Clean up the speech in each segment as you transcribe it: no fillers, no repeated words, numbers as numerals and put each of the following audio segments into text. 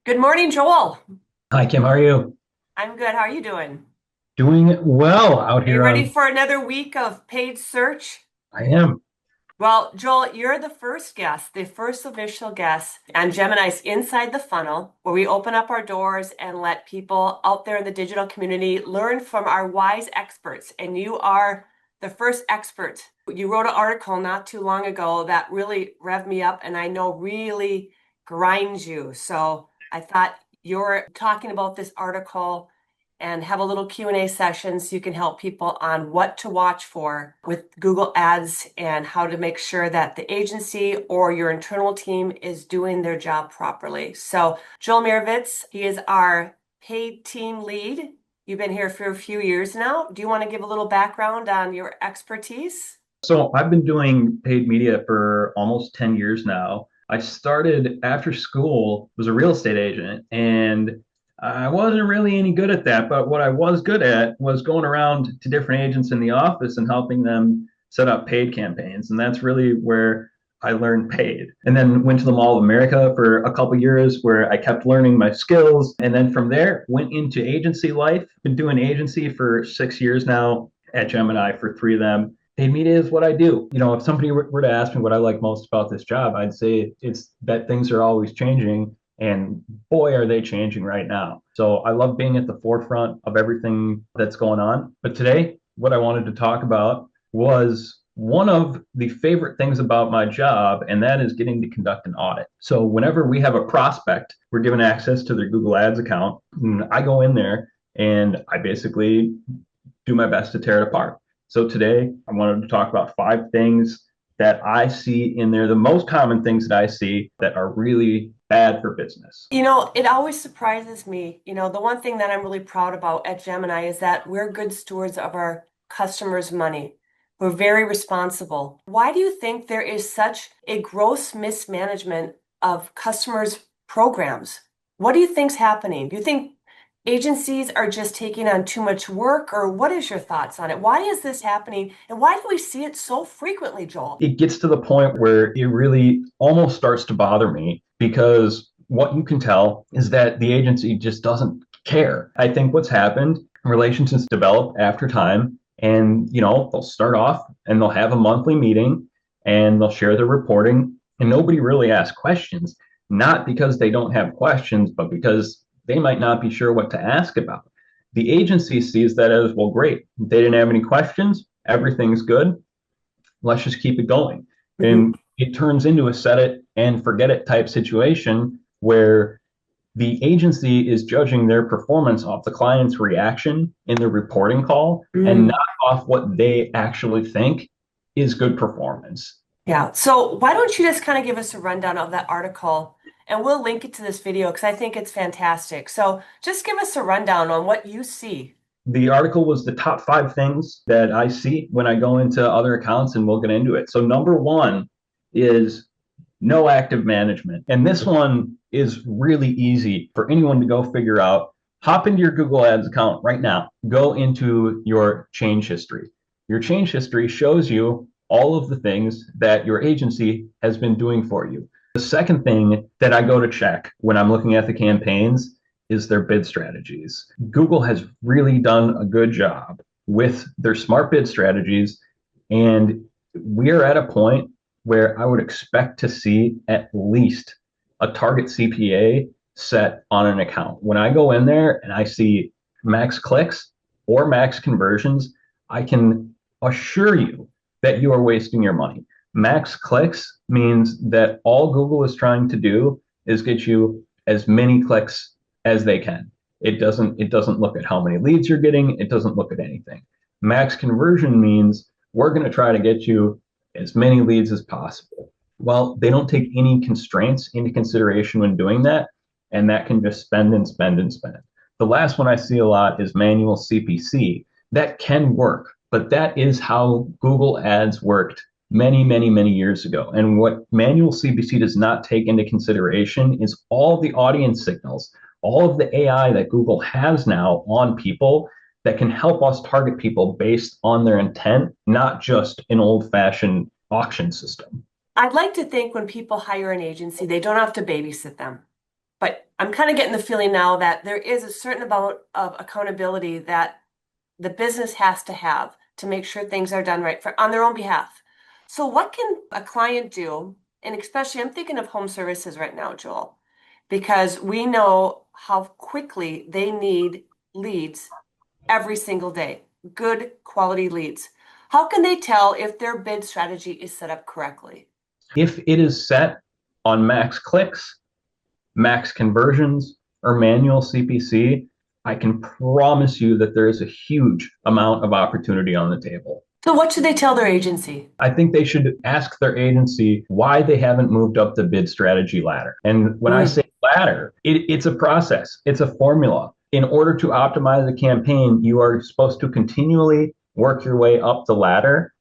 Good morning, Joel. Hi, Kim. How are you? I'm good. How are you doing? Doing well out Are you here ready on. for another week of paid search? I am. Well, Joel, you're the first guest, the first official guest on Gemini's Inside the Funnel, where we open up our doors and let people out there in the digital community learn from our wise experts. And you are the first expert. You wrote an article not too long ago that really revved me up and I know really grinds you. So I thought you're talking about this article and have a little Q&A session so you can help people on what to watch for with Google Ads and how to make sure that the agency or your internal team is doing their job properly. So Joel Meirovitz, he is our paid team lead. You've been here for a few years now. Do you want to give a little background on your expertise? So I've been doing paid media for almost 10 years now. I started after school, was a real estate agent, and I wasn't really any good at that. But what I was good at was going around to different agents in the office and helping them set up paid campaigns. And that's really where I learned paid. And then went to the Mall of America for a couple years where I kept learning my skills. And then from there, went into agency life. Been doing agency for 6 years now at Gemini for three of them. Paid media is what I do. If somebody were to ask me what I like most about this job, I'd say it's that things are always changing. And boy, are they changing right now. So I love being at the forefront of everything that's going on. But today, what I wanted to talk about was one of the favorite things about my job, and that is getting to conduct an audit. So whenever we have a prospect, we're given access to their Google Ads account. And I go in there and I basically do my best to tear it apart. So today I wanted to talk about 5 things that I see in there, the most common things that I see that are really bad for business. It always surprises me. The one thing that I'm really proud about at Gemini is that we're good stewards of our customers' money. We're very responsible. Why do you think there is such a gross mismanagement of customers' programs? What do you think's happening? Do you think agencies are just taking on too much work, or what is your thoughts on it? Why is this happening, and why do we see it so frequently, Joel? It gets to the point where it really almost starts to bother me because what you can tell is that the agency just doesn't care. I think what's happened, relationships develop after time, and they'll start off and they'll have a monthly meeting and they'll share their reporting, and nobody really asks questions, not because they don't have questions, but because they might not be sure what to ask about. The agency sees that as, well, great. They didn't have any questions. Everything's good. Let's just keep it going. Mhm. And it turns into a set it and forget it type situation where the agency is judging their performance off the client's reaction in the reporting call and Mm. not off what they actually think is good performance. Yeah. So why don't you just kind of give us a rundown of that article and we'll link it to this video because I think it's fantastic. So just give us a rundown on what you see. The article was the top 5 things that I see when I go into other accounts, and we'll get into it. So, number one is no active management. And this one is really easy for anyone to go figure out. Hop into your Google Ads account right now. Go into your change history. Your change history shows you all of the things that your agency has been doing for you. The second thing that I go to check when I'm looking at the campaigns is their bid strategies. Google has really done a good job with their smart bid strategies. And we're at a point where I would expect to see at least a target CPA set on an account. When I go in there and I see max clicks or max conversions, I can assure you that you are wasting your money. Max clicks means that all Google is trying to do is get you as many clicks as they can. It doesn't look at how many leads you're getting. It doesn't look at anything. Max conversion means we're going to try to get you as many leads as possible. Well, they don't take any constraints into consideration when doing that, and that can just spend and spend and spend. The last one I see a lot is manual CPC. That can work, but that is how Google Ads worked many, many, many years ago. And what manual CPC does not take into consideration is all the audience signals, all of the AI that Google has now on people that can help us target people based on their intent, not just an old fashioned auction system. I'd like to think when people hire an agency, they don't have to babysit them. But I'm kind of getting the feeling now that there is a certain amount of accountability that the business has to have to make sure things are done right on their own behalf. So what can a client do? And especially I'm thinking of home services right now, Joel, because we know how quickly they need leads every single day, good quality leads. How can they tell if their bid strategy is set up correctly? If it is set on max clicks, max conversions, or manual CPC, I can promise you that there is a huge amount of opportunity on the table. So what should they tell their agency? I think they should ask their agency why they haven't moved up the bid strategy ladder. And when I Mm. say ladder, it's a process, it's a formula. In order to optimize a campaign, you are supposed to continually work your way up the ladder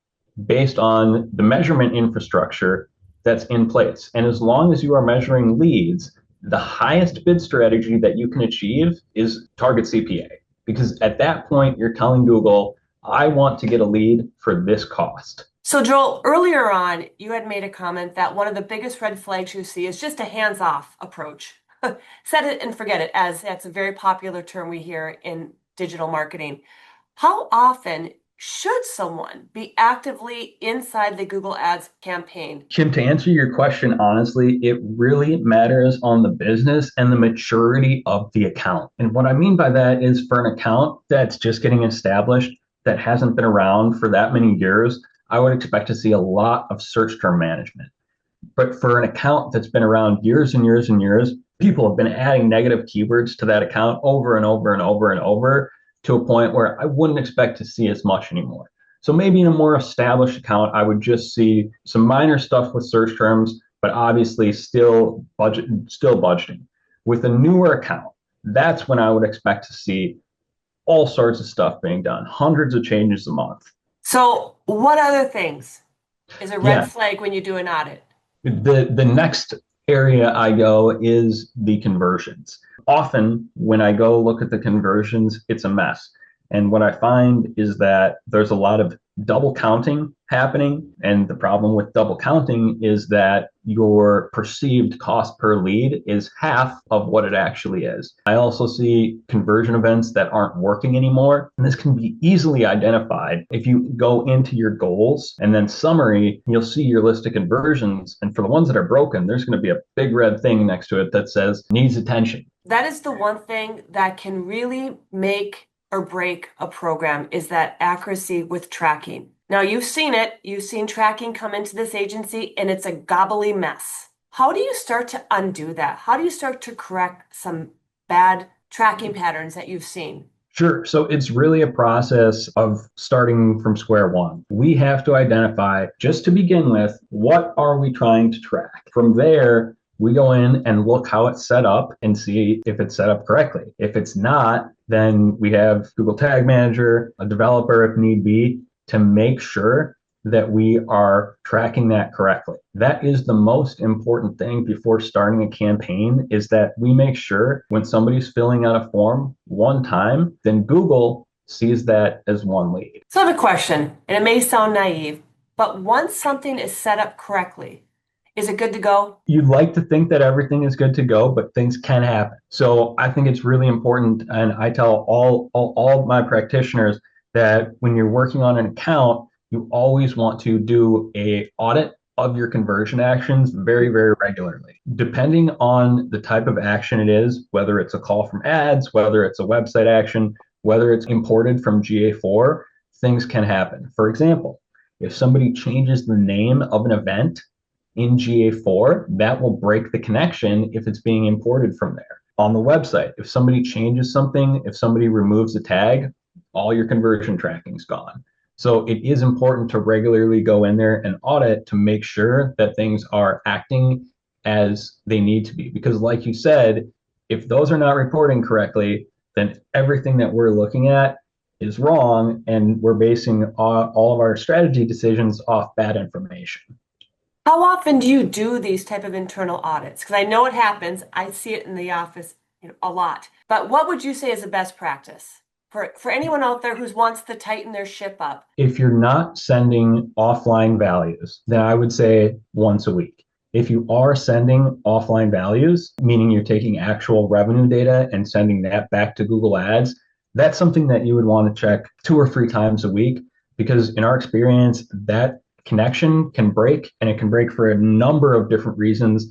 based on the measurement infrastructure that's in place. And as long as you are measuring leads, the highest bid strategy that you can achieve is target CPA. Because at that point, you're telling Google, I want to get a lead for this cost. So, Joel, earlier on, you had made a comment that one of the biggest red flags you see is just a hands-off approach. Set it and forget it, as that's a very popular term we hear in digital marketing. How often should someone be actively inside the Google Ads campaign? Kim, to answer your question honestly, it really matters on the business and the maturity of the account. And what I mean by that is for an account that's just getting established, that hasn't been around for that many years, I would expect to see a lot of search term management. But for an account that's been around years and years and years, people have been adding negative keywords to that account over and over and over and over to a point where I wouldn't expect to see as much anymore. So maybe in a more established account, I would just see some minor stuff with search terms, but obviously still budgeting. With a newer account, that's when I would expect to see all sorts of stuff being done, hundreds of changes a month. So, what other things is a red Yeah, flag when you do an audit? the next area I go is the conversions. Often when I go look at the conversions, it's a mess. And what I find is that there's a lot of double counting happening. And the problem with double counting is that your perceived cost per lead is half of what it actually is. I also see conversion events that aren't working anymore. And this can be easily identified. If you go into your goals and then summary, you'll see your list of conversions. And for the ones that are broken, there's going to be a big red thing next to it that says needs attention. That is the one thing that can really make or break a program is that accuracy with tracking. Now, you've seen it. You've seen tracking come into this agency and it's a gobbly mess. How do you start to undo that? How do you start to correct some bad tracking patterns that you've seen? Sure. So it's really a process of starting from square one. We have to identify, just to begin with, what are we trying to track? From there, we go in and look how it's set up and see if it's set up correctly. If it's not, then we have Google Tag Manager, a developer if need be, to make sure that we are tracking that correctly. That is the most important thing before starting a campaign is that we make sure when somebody's filling out a form one time, then Google sees that as one lead. So I have a question, and it may sound naive, but once something is set up correctly, is it good to go? You'd like to think that everything is good to go, but things can happen. So I think it's really important. And I tell all of my practitioners that when you're working on an account, you always want to do a audit of your conversion actions very, very regularly. Depending on the type of action it is, whether it's a call from ads, whether it's a website action, whether it's imported from GA4, things can happen. For example, if somebody changes the name of an event in GA4, that will break the connection if it's being imported from there. On the website, if somebody changes something, if somebody removes a tag, all your conversion tracking is gone. So it is important to regularly go in there and audit to make sure that things are acting as they need to be. Because like you said, if those are not reporting correctly, then everything that we're looking at is wrong and we're basing all of our strategy decisions off bad information. How often do you do these type of internal audits? Because I know it happens. I see it in the office, a lot. But what would you say is the best practice for anyone out there who wants to tighten their ship up? If you're not sending offline values, then I would say once a week. If you are sending offline values, meaning you're taking actual revenue data and sending that back to Google Ads, that's something that you would want to check 2 or 3 times a week, because in our experience, that connection can break, and it can break for a number of different reasons,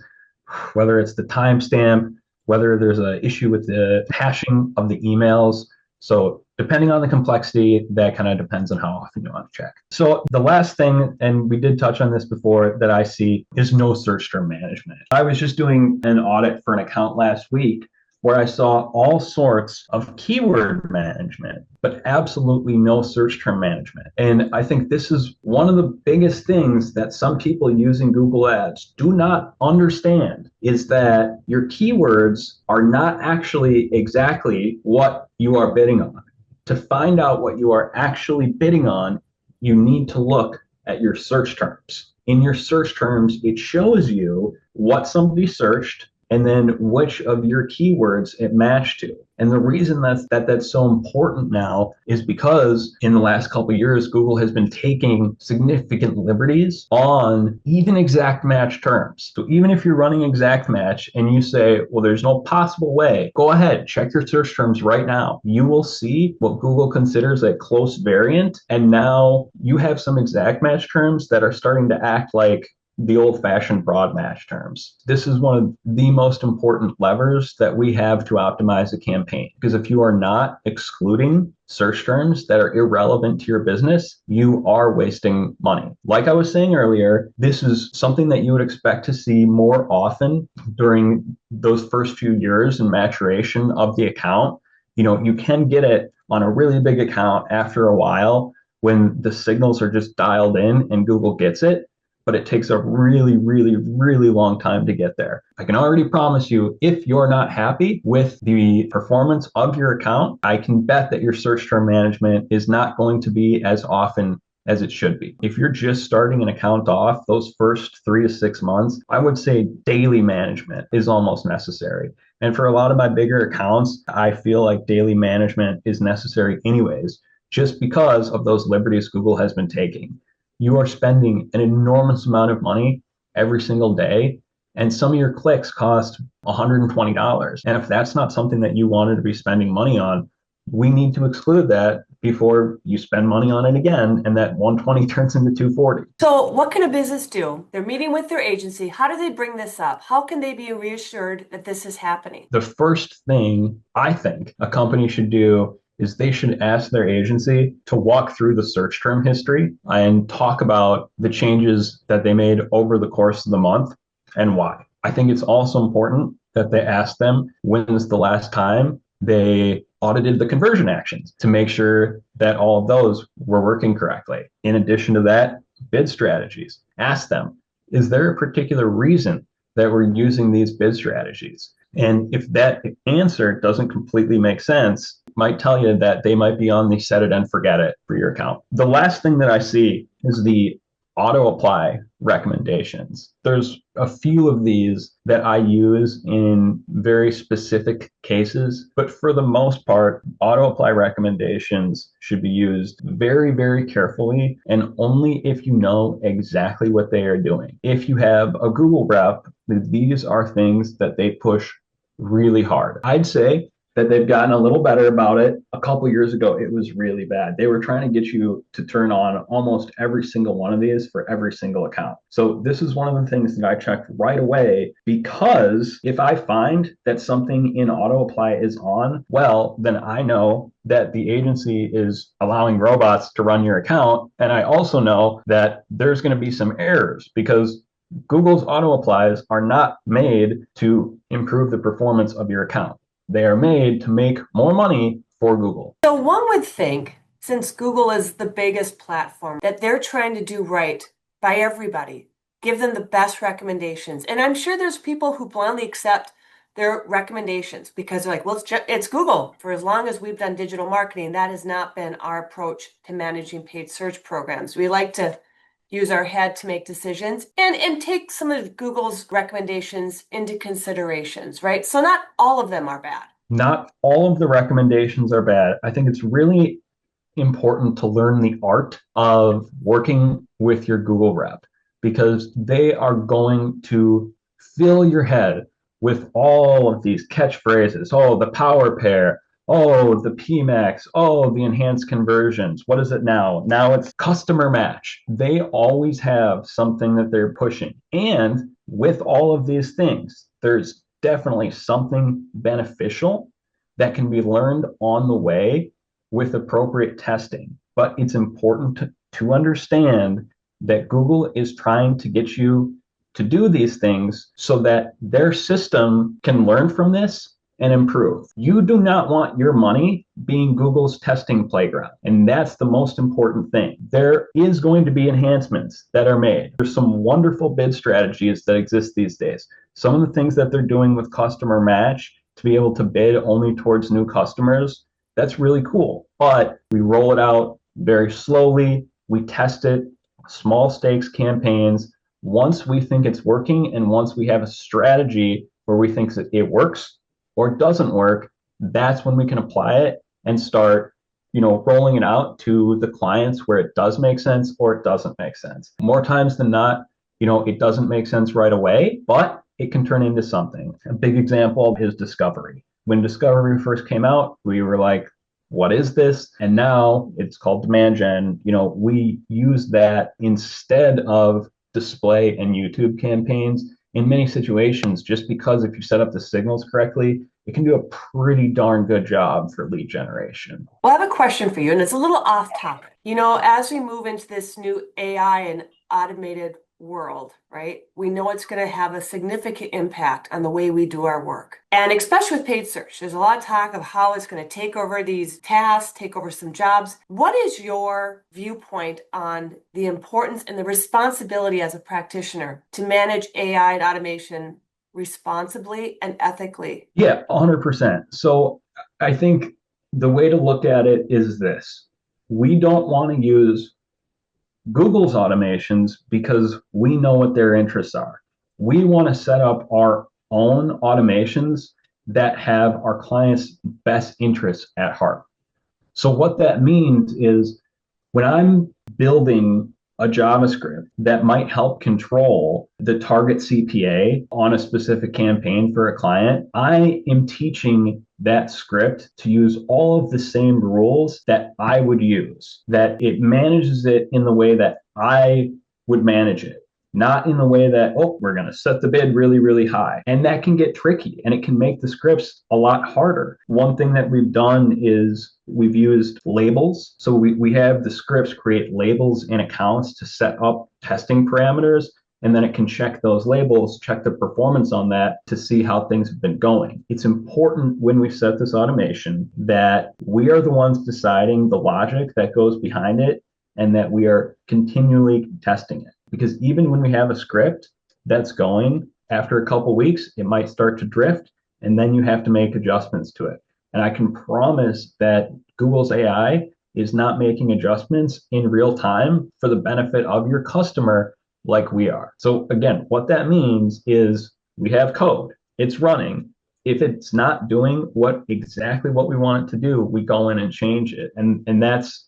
whether it's the timestamp, whether there's an issue with the hashing of the emails. So depending on the complexity, that kind of depends on how often you want to check. So the last thing, and we did touch on this before, that I see is no search term management. I was just doing an audit for an account last week where I saw all sorts of keyword management, but absolutely no search term management. And I think this is one of the biggest things that some people using Google Ads do not understand, is that your keywords are not actually exactly what you are bidding on. To find out what you are actually bidding on, you need to look at your search terms. In your search terms, it shows you what somebody searched and then which of your keywords it matched to. And the reason that's so important now is because in the last couple of years, Google has been taking significant liberties on even exact match terms. So even if you're running exact match and you say, well, there's no possible way, go ahead, check your search terms right now. You will see what Google considers a close variant. And now you have some exact match terms that are starting to act like the old-fashioned broad match terms. This is one of the most important levers that we have to optimize a campaign, because if you are not excluding search terms that are irrelevant to your business, you are wasting money. Like I was saying earlier, this is something that you would expect to see more often during those first few years in maturation of the account. You can get it on a really big account after a while when the signals are just dialed in and Google gets it. But it takes a really, really, really long time to get there. I can already promise you, if you're not happy with the performance of your account, I can bet that your search term management is not going to be as often as it should be. If you're just starting an account off, those first 3 to 6 months, I would say daily management is almost necessary. And for a lot of my bigger accounts, I feel like daily management is necessary anyways, just because of those liberties Google has been taking. You are spending an enormous amount of money every single day, and some of your clicks cost $120. And if that's not something that you wanted to be spending money on, we need to exclude that before you spend money on it again, and that 120 turns into 240. So what can a business do? They're meeting with their agency. How do they bring this up? How can they be reassured that this is happening? The first thing I think a company should do is they should ask their agency to walk through the search term history and talk about the changes that they made over the course of the month and why. I think it's also important that they ask them when was the last time they audited the conversion actions to make sure that all of those were working correctly. In addition to that, bid strategies. Ask them, is there a particular reason that we're using these bid strategies? And if that answer doesn't completely make sense, might tell you that they might be on the set it and forget it for your account. The last thing that I see is the auto apply recommendations. There's a few of these that I use in very specific cases, but for the most part, auto apply recommendations should be used very, very carefully and only if you know exactly what they are doing. If you have a Google rep, these are things that they push really hard. I'd say that they've gotten a little better about it. A couple years ago, it was really bad. They were trying to get you to turn on almost every single one of these for every single account. So this is one of the things that I checked right away, because if I find that something in auto apply is on, well, then I know that the agency is allowing robots to run your account. And I also know that there's going to be some errors, because Google's auto applies are not made to improve the performance of your account. They are made to make more money for Google. So one would think, since Google is the biggest platform, that they're trying to do right by everybody, give them the best recommendations. And I'm sure there's people who blindly accept their recommendations because they're like, well, it's Google. For as long as we've done digital marketing, that has not been our approach to managing paid search programs. We like to use our head to make decisions and take some of Google's recommendations into considerations, right? So not all of them are bad. Not all of the recommendations are bad. I think it's really important to learn the art of working with your Google rep, because they are going to fill your head with all of these catchphrases. Oh, the power pair. Oh, the PMAX. Oh, the enhanced conversions. What is it now? Now it's customer match. They always have something that they're pushing. And with all of these things, there's definitely something beneficial that can be learned on the way with appropriate testing. But it's important to understand that Google is trying to get you to do these things so that their system can learn from this and improve. You do not want your money being Google's testing playground. And that's the most important thing. There is going to be enhancements that are made. There's some wonderful bid strategies that exist these days. Some of the things that they're doing with customer match to be able to bid only towards new customers, that's really cool. But we roll it out very slowly. We test it, small stakes campaigns. Once we think it's working and once we have a strategy where we think that it works or doesn't work, that's when we can apply it and start, rolling it out to the clients where it does make sense or it doesn't make sense. More times than not, it doesn't make sense right away, but it can turn into something. A big example is Discovery. When Discovery first came out, we were like, what is this? And now it's called Demand Gen. We use that instead of display and YouTube campaigns in many situations, just because if you set up the signals correctly, it can do a pretty darn good job for lead generation. Well, I have a question for you, and it's a little off topic. As we move into this new AI and automated world, right? We know it's going to have a significant impact on the way we do our work. And especially with paid search, there's a lot of talk of how it's going to take over these tasks, take over some jobs. What is your viewpoint on the importance and the responsibility as a practitioner to manage AI and automation responsibly and ethically? Yeah, 100%. So I think the way to look at it is this. We don't want to use Google's automations because we know what their interests are. We want to set up our own automations that have our clients' best interests at heart. So what that means is when I'm building a JavaScript that might help control the target CPA on a specific campaign for a client, I am teaching that script to use all of the same rules that I would use, that it manages it in the way that I would manage it. Not in the way that, oh, we're going to set the bid really, really high. And that can get tricky and it can make the scripts a lot harder. One thing that we've done is we've used labels. So we have the scripts create labels in accounts to set up testing parameters. And then it can check those labels, check the performance on that to see how things have been going. It's important when we set this automation that we are the ones deciding the logic that goes behind it and that we are continually testing it. Because even when we have a script that's going, after a couple weeks, it might start to drift, and then you have to make adjustments to it. And I can promise that Google's AI is not making adjustments in real time for the benefit of your customer like we are. So again, what that means is we have code, it's running. If it's not doing exactly what we want it to do, we go in and change it. And that's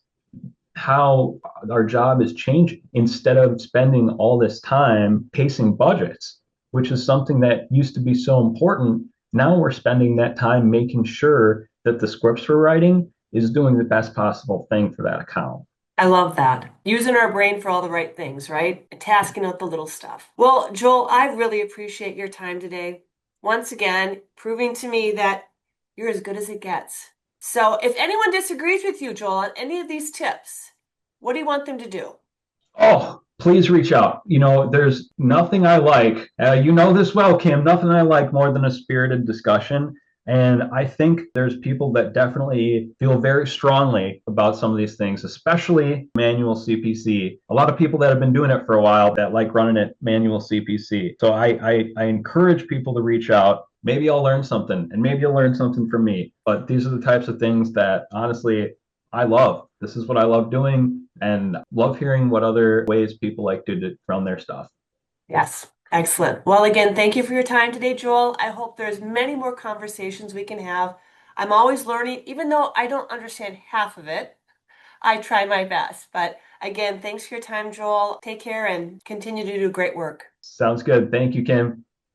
how our job is changing. Instead of spending all this time pacing budgets, which is something that used to be so important, now we're spending that time making sure that the scripts we're writing is doing the best possible thing for that account. I love that. Using our brain for all the right things, right? And tasking out the little stuff. Well, Joel, I really appreciate your time today. Once again, proving to me that you're as good as it gets. So if anyone disagrees with you, Joel, on any of these tips, what do you want them to do? Oh, please reach out. There's nothing I like, this well, Kim, nothing I like more than a spirited discussion. And I think there's people that definitely feel very strongly about some of these things, especially manual CPC. A lot of people that have been doing it for a while that like running it manual CPC. So I encourage people to reach out. Maybe I'll learn something and maybe you'll learn something from me. But these are the types of things that honestly I love. This is what I love doing and love hearing what other ways people like to run their stuff. Yes. Excellent. Well, again, thank you for your time today, Joel. I hope there's many more conversations we can have. I'm always learning, even though I don't understand half of it. I try my best. But again, thanks for your time, Joel. Take care and continue to do great work. Sounds good. Thank you, Kim.